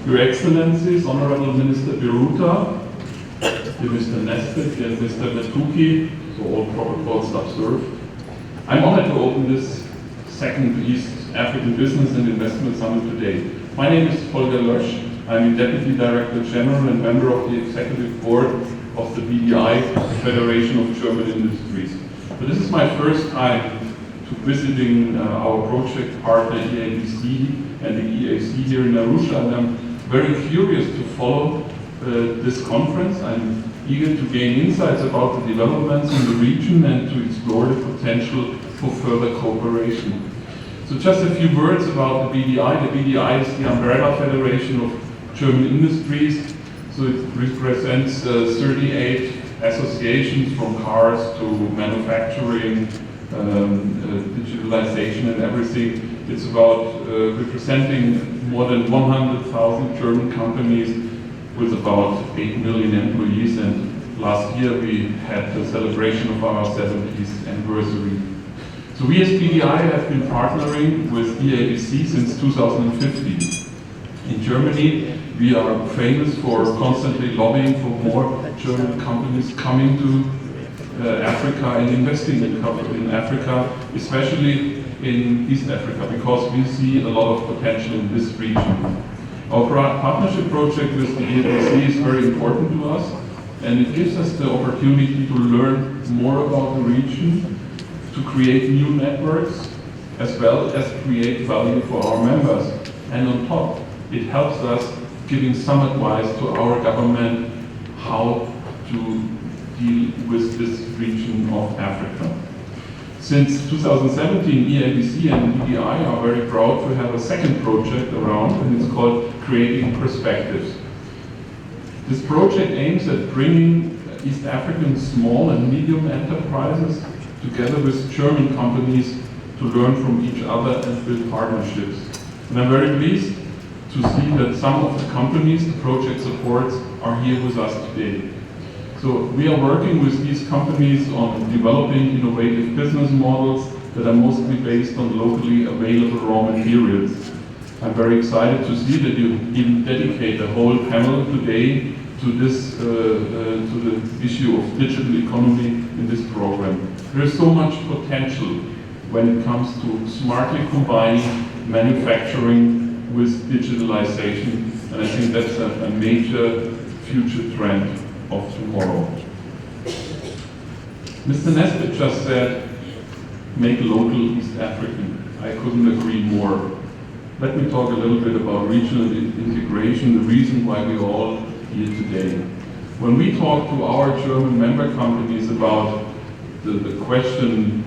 Your Excellencies, Honorable Minister Biruta, dear Mr. Nesbitt and Mr. Matuki, so all protocols observed. I'm honored to open this second East African Business and Investment Summit today. My name is Holger Lösch. I'm the Deputy Director General and member of the Executive Board of the BDI, Federation of German Industries. So this is my first time to visiting our project partner EABC and the EAC here in Arusha, and I'm very curious to follow this conference. I'm eager to gain insights about the developments in the region and to explore the potential for further cooperation. So just a few words about the BDI. The BDI is the umbrella federation of German industries. So it represents 38 associations from cars to manufacturing, digitalization and everything. It's about representing more than 100,000 German companies with about 8 million employees, and last year we had the celebration of our 70th anniversary. So we as BDI have been partnering with EABC since 2015. In Germany, we are famous for constantly lobbying for more German companies coming to Africa and investing in Africa, especially in East Africa, because we see a lot of potential in this region. Our partnership project with the EABC is very important to us, and it gives us the opportunity to learn more about the region, to create new networks, as well as create value for our members. And on top, it helps us giving some advice to our government how to deal with this region of Africa. Since 2017, EABC and BDI are very proud to have a second project around, and it's called Creating Perspectives. This project aims at bringing East African small and medium enterprises together with German companies to learn from each other and build partnerships. And I'm very pleased to see that some of the companies the project supports are here with us today. So we are working with these companies on developing innovative business models that are mostly based on locally available raw materials. I'm very excited to see that you even dedicate a whole panel today to this, to the issue of digital economy in this program. There is so much potential when it comes to smartly combining manufacturing with digitalization, and I think that's a major future trend of tomorrow. Mr. Nesbitt just said, make local East African. I couldn't agree more. Let me talk a little bit about regional integration, the reason why we're all here today. When we talk to our German member companies about the question,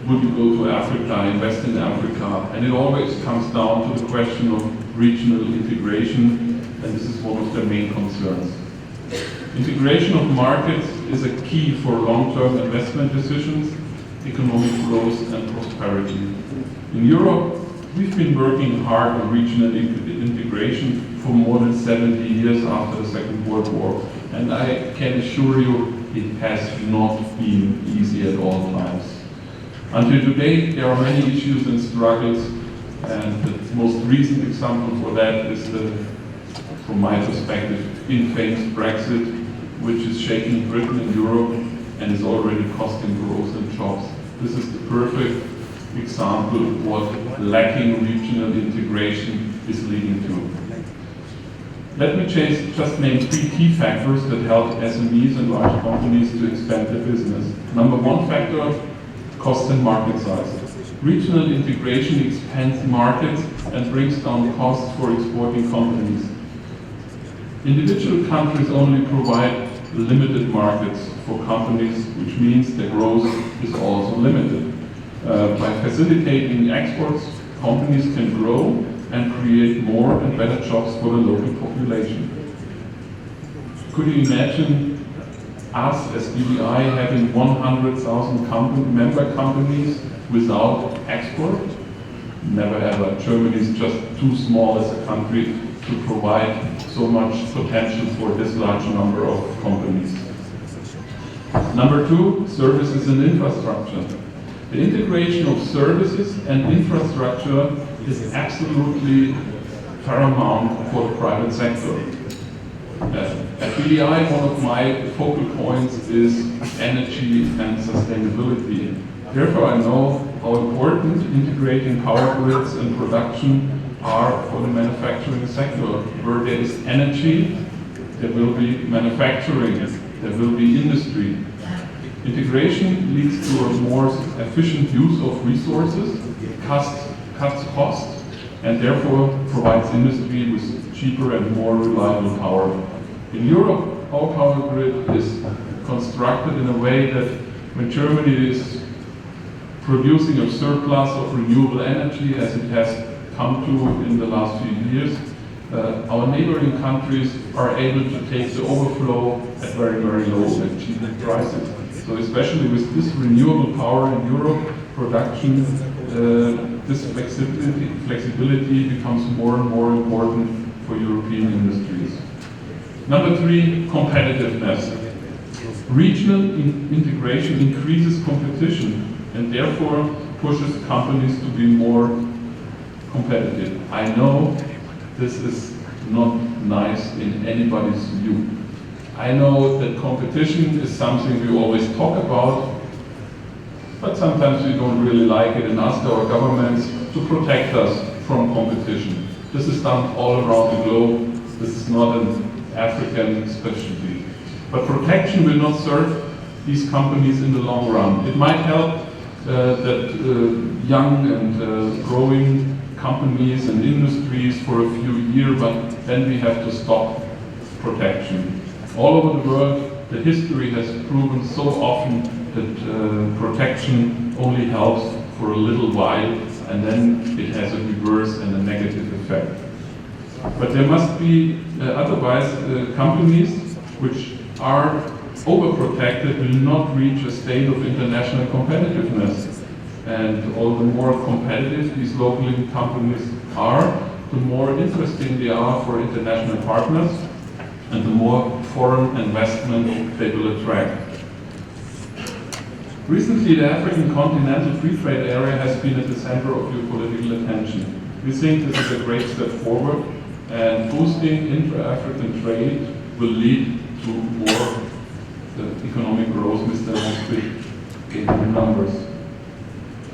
would you go to Africa, invest in Africa? And it always comes down to the question of regional integration, and this is one of their main concerns. Integration of markets is a key for long-term investment decisions, economic growth and prosperity. In Europe, we've been working hard on regional integration for more than 70 years after the Second World War, and I can assure you it has not been easy at all times. Until today, there are many issues and struggles, and the most recent example for that is from my perspective, infamous Brexit, which is shaking Britain and Europe and is already costing growth and jobs. This is the perfect example of what lacking regional integration is leading to. Let me just name 3 key factors that help SMEs and large companies to expand their business. Number 1 factor, cost and market size. Regional integration expands markets and brings down costs for exporting companies. Individual countries only provide limited markets for companies, which means their growth is also limited. By facilitating exports, companies can grow and create more and better jobs for the local population. Could you imagine us as BDI having 100,000 member companies without export? Never ever. Germany is just too small as a country to provide so much potential for this large number of companies. Number 2, services and infrastructure. The integration of services and infrastructure is absolutely paramount for the private sector. At BDI, one of my focal points is energy and sustainability. Therefore, I know how important integrating power grids and production are for the manufacturing sector. Where there is energy, there will be manufacturing, there will be industry. Integration leads to a more efficient use of resources, cuts costs, and therefore provides industry with cheaper and more reliable power. In Europe, our power grid is constructed in a way that when Germany is producing a surplus of renewable energy, as it has come to in the last few years, our neighboring countries are able to take the overflow at very, very low and cheap prices. So especially with this renewable power in Europe, production, this flexibility becomes more and more important for European industries. Number 3, competitiveness. Regional integration increases competition and therefore pushes companies to be more competitive. I know this is not nice in anybody's view. I know that competition is something we always talk about, but sometimes we don't really like it and ask our governments to protect us from competition. This is done all around the globe. This is not an African specialty. But protection will not serve these companies in the long run. It might help that young and growing companies and industries for a few years, but then we have to stop protection. All over the world, the history has proven so often that protection only helps for a little while, and then it has a reverse and a negative effect. But there must be, otherwise, companies which are overprotected will not reach a state of international competitiveness. And all the more competitive these local companies are, the more interesting they are for international partners, and the more foreign investment they will attract. Recently, the African Continental Free Trade Area has been at the center of your political attention. We think this is a great step forward, and boosting intra-African trade will lead to more economic growth, Mr. Lösch gave the numbers.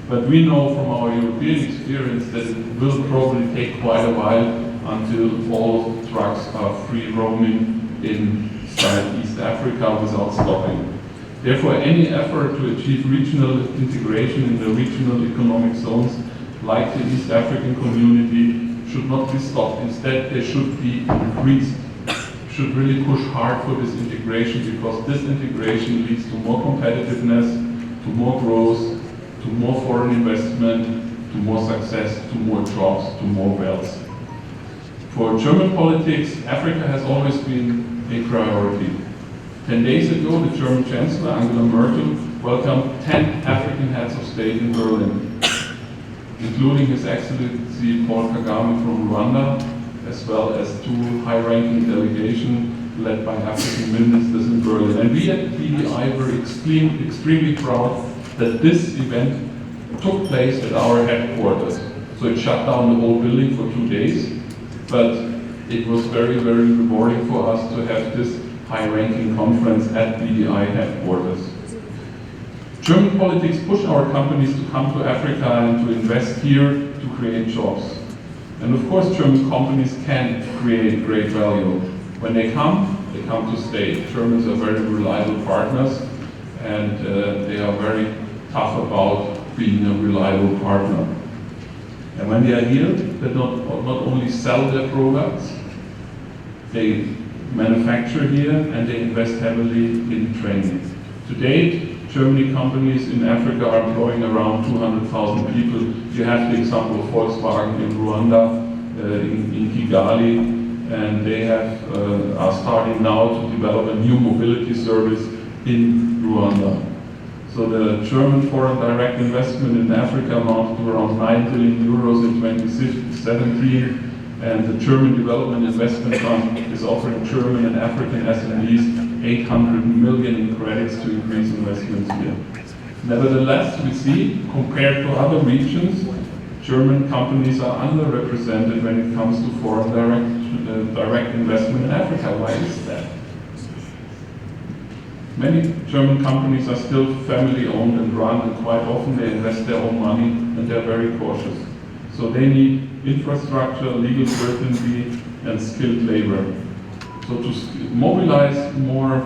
But we know from our European experience that it will probably take quite a while until all trucks are free roaming inside East Africa without stopping. Therefore, any effort to achieve regional integration in the regional economic zones like the East African community should not be stopped. Instead, they should be increased. Should really push hard for this integration, because this integration leads to more competitiveness, to more growth, to more foreign investment, to more success, to more jobs, to more wealth. For German politics, Africa has always been a priority. 10 days ago, the German Chancellor, Angela Merkel, welcomed 10 African heads of state in Berlin, including His Excellency Paul Kagame from Rwanda, as well as 2 high-ranking delegations led by African ministers in Berlin. And we at BDI were extremely proud that this event took place at our headquarters. So it shut down the whole building for 2 days, but it was very, very rewarding for us to have this high-ranking conference at BDI headquarters. German politics push our companies to come to Africa and to invest here to create jobs. And of course, German companies can create great value. When they come to stay. Germans are very reliable partners, and they are very tough about being a reliable partner. And when they are here, they not only sell their products, they manufacture here and they invest heavily in training. To date, Germany companies in Africa are employing around 200,000 people. You have the example of Volkswagen in Rwanda, in Kigali, and they are starting now to develop a new mobility service in Rwanda. So the German foreign direct investment in Africa amounted to around 9 billion euros in 2017, and the German Development Investment Fund is offering German and African SMEs 800 million in credits to increase investments here. Nevertheless, we see, compared to other regions, German companies are underrepresented when it comes to foreign direct investment in Africa. Why is that? Many German companies are still family-owned and run, and quite often they invest their own money and they're very cautious. So they need infrastructure, legal certainty, and skilled labor. So to mobilize more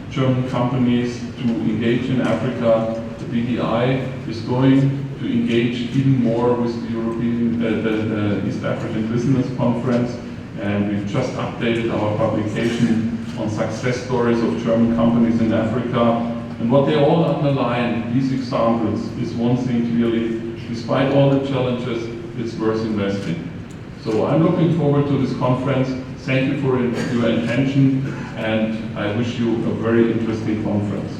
German companies to engage in Africa, the BDI is going to engage even more with the the East African Business Conference, and we've just updated our publication on success stories of German companies in Africa. And what they all underline, these examples, is one thing clearly: despite all the challenges, it's worth investing. So I'm looking forward to this conference. Thank you for your attention, and I wish you a very interesting conference.